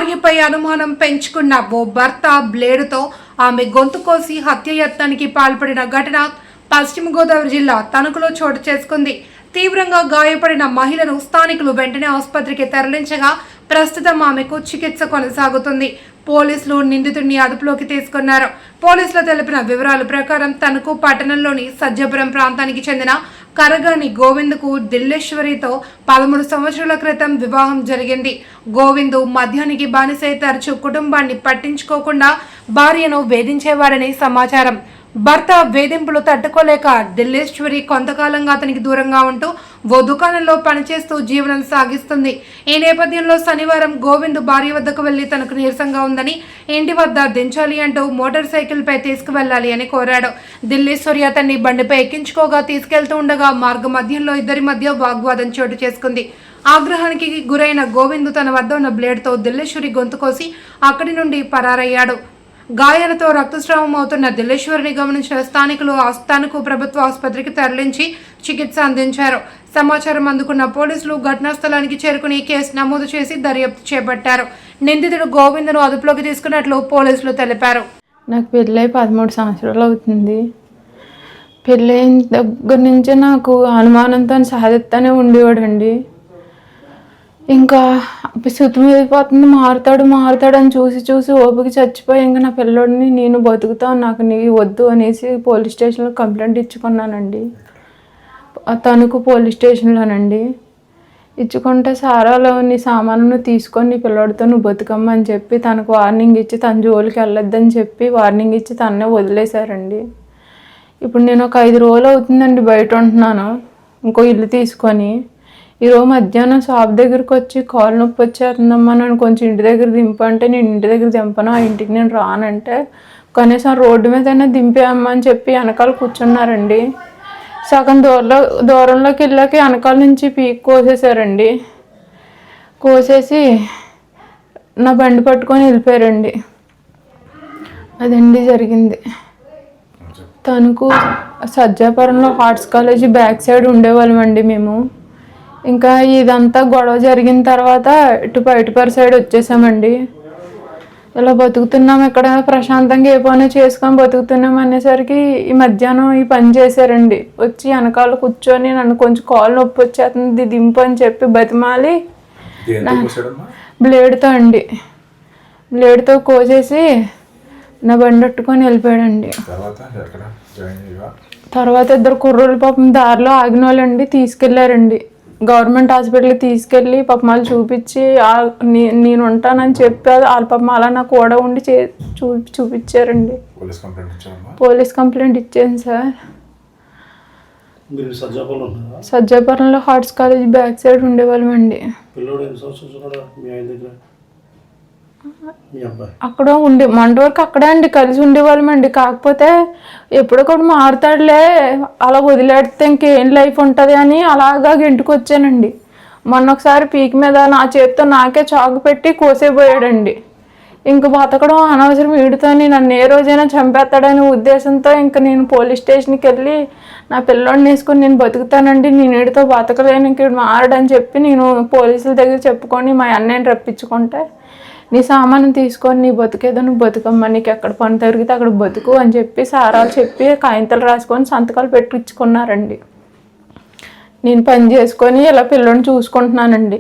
భార్యపై అనుమానం పెంచుకున్న ఓ భర్త బ్లేడుతో ఆమె గొంతు కోసి హత్యాయత్నానికి పాల్పడిన ఘటన పశ్చిమ గోదావరి జిల్లా తణుకులో చోటు చేసుకుంది. తీవ్రంగా గాయపడిన మహిళను స్థానికులు వెంటనే ఆసుపత్రికి తరలించగా ప్రస్తుతం ఆమెకు చికిత్స కొనసాగుతుంది. పోలీసులు నిందితుడిని అదుపులోకి తీసుకున్నారు. పోలీసులు తెలిపిన వివరాల ప్రకారం తణుకు పట్టణంలోని సజ్జపురం ప్రాంతానికి చెందిన కరగాని గోవింద్కు దిల్లేశ్వరితో 13 సంవత్సరాల క్రితం వివాహం జరిగింది. గోవింద్ మద్యానికి బానిసై తరచూ కుటుంబాన్ని పట్టించుకోకుండా భార్యను వేధించేవారని సమాచారం. భర్త వేధింపులు తట్టుకోలేక దిల్లేశ్వరి కొంతకాలంగా అతనికి దూరంగా ఉంటూ ఓ దుకాణంలో పనిచేస్తూ జీవనం సాగిస్తుంది. ఈ నేపథ్యంలో శనివారం గోవింద్ భార్య వద్దకు వెళ్లి తనకు నీరసంగా ఉందని, ఇంటి వద్ద దించాలి అంటూ మోటార్ సైకిల్ పై తీసుకువెళ్లాలి అని కోరాడు. దిల్లేశ్వరి అతన్ని బండిపై ఎక్కించుకోగా తీసుకెళ్తూ ఉండగా మార్గ మధ్యంలో ఇద్దరి మధ్య వాగ్వాదం చోటు చేసుకుంది. ఆగ్రహానికి గురైన గోవింద్ తన వద్ద ఉన్న బ్లేడ్తో దిల్లేశ్వరి గొంతు కోసి అక్కడి నుండి పరారయ్యాడు. గాయాలతో రక్తస్రావం అవుతున్న దిల్లేశ్వరిని గమనించిన స్థానికులు తణుకు ప్రభుత్వ ఆసుపత్రికి తరలించి చికిత్స అందించారు. సమాచారం అందుకున్న పోలీసులు ఘటనా స్థలానికి చేరుకుని కేసు నమోదు చేసి దర్యాప్తు చేపట్టారు. నిందితుడు గోవింద్ను అదుపులోకి తీసుకున్నట్లు పోలీసులు తెలిపారు. నాకు పెళ్ళై 13 సంవత్సరాలు అవుతుంది. పెళ్ళైన దగ్గర నుంచి నాకు అనుమానంతో సాధిస్తూనే ఉండేవాడండి. ఇంకా సుత్తు మీదపోతుంది, మారుతాడు అని చూసి ఓపిక చచ్చిపోయి ఇంకా నా పిల్లోడిని నేను బతుకుతాను, నాకు నీ వద్దు అనేసి పోలీస్ స్టేషన్లో కంప్లైంట్ ఇచ్చుకున్నానండి. తణుకు పోలీస్ స్టేషన్లోనండి. ఇచ్చుకుంటే సారాలోని సామాను తీసుకొని నీ పిల్లోడితో నువ్వు బతుకమ్మని చెప్పి తనకు వార్నింగ్ ఇచ్చి తన జోలికి వెళ్ళొద్దని చెప్పి వార్నింగ్ ఇచ్చి తన్నే వదిలేశారండి. ఇప్పుడు నేను ఒక 5 రోజులు అవుతుందండి బయట ఉంటున్నాను, ఇంకో ఇల్లు తీసుకొని. ఈరోజు మధ్యాహ్నం షాప్ దగ్గరికి వచ్చి కాలు నొప్పి వచ్చేస్తుందమ్మా, నన్ను కొంచెం ఇంటి దగ్గర దింపంటే నేను ఇంటి దగ్గర దింపను, ఆ ఇంటికి నేను రానంటే కనీసం రోడ్డు మీదైనా దింపేయమ్మా అని చెప్పి వెనకాల కూర్చున్నారండి. సగం దూరంలోకి వెళ్ళాక వెనకాల నుంచి పీక్ కోసేసారండి. కోసేసి నా బండి పట్టుకొని వెళ్ళిపోయారండి. అదండి జరిగింది. తణుకు సజ్జాపురంలో ఆర్ట్స్ కాలేజీ బ్యాక్ సైడ్ ఉండేవాళ్ళమండి మేము. ఇంకా ఇదంతా గొడవ జరిగిన తర్వాత ఇటు బయటపరి సైడ్ వచ్చేసామండి. ఇలా బతుకుతున్నాం, ఇక్కడ ప్రశాంతంగా ఏ పని చేసుకొని బతుకుతున్నాం అనేసరికి ఈ మధ్యాహ్నం ఈ పని చేశారండి. వచ్చి వెనకాల కూర్చొని నన్ను కొంచెం కాలు నొప్పి వచ్చేస్తుంది దింపు అని చెప్పి బతిమాలి బ్లేడ్తో అండి, బ్లేడ్తో కోసేసి నా బండి పట్టుకొని వెళ్ళిపోయాడండి. తర్వాత 2 కుర్రోళ్ళు పాపం దారిలో ఆగిన వాళ్ళండి తీసుకెళ్లారండి. గవర్నమెంట్ హాస్పిటల్కి తీసుకెళ్ళి పాపం వాళ్ళు చూపించి నేను ఉంటానని చెప్పారు. వాళ్ళ పాపం అలా నాకు కూడా ఉండి చూపించారండి. పోలీస్ కంప్లైంట్ ఇచ్చాను సార్. సజ్జాపురంలో ఆర్ట్స్ కాలేజ్ బ్యాక్ సైడ్ ఉండేవాళ్ళమండి. అక్కడ మంట వరకు అక్కడే అండి కలిసి ఉండేవాళ్ళమండి. కాకపోతే ఎప్పుడొకటి మారుతాడులే, అలా వదిలేడితే ఇంకేం లైఫ్ ఉంటుంది అని అలాగా ఇంటికి వచ్చానండి. మొన్న ఒకసారి పీక్ మీద నా చేతితో నాకే చాకు పెట్టి కోసేపోయాడండి. ఇంక బతకడం అనవసరం, వీడితోని నన్ను ఏ రోజైనా చంపేస్తాడనే ఉద్దేశంతో ఇంక నేను పోలీస్ స్టేషన్కి వెళ్ళి నా పిల్లోడిని వేసుకొని నేను బతుకుతానండి, నేను వీడితో బతకలేను, ఇంక మారడని చెప్పి నేను పోలీసుల దగ్గర చెప్పుకొని మా అన్నయ్యని రప్పించుకుంటే, నీ సామాను తీసుకొని నీ బతుకేదో నువ్వు బతుకమ్మా, నీకు ఎక్కడ పని దొరికితే అక్కడ బతుకు అని చెప్పి సారాలు చెప్పి కాగితాలు రాసుకొని సంతకాలు పెట్టించుకున్నారండి. నేను పని చేసుకొని ఇలా పిల్లోని చూసుకుంటున్నానండి.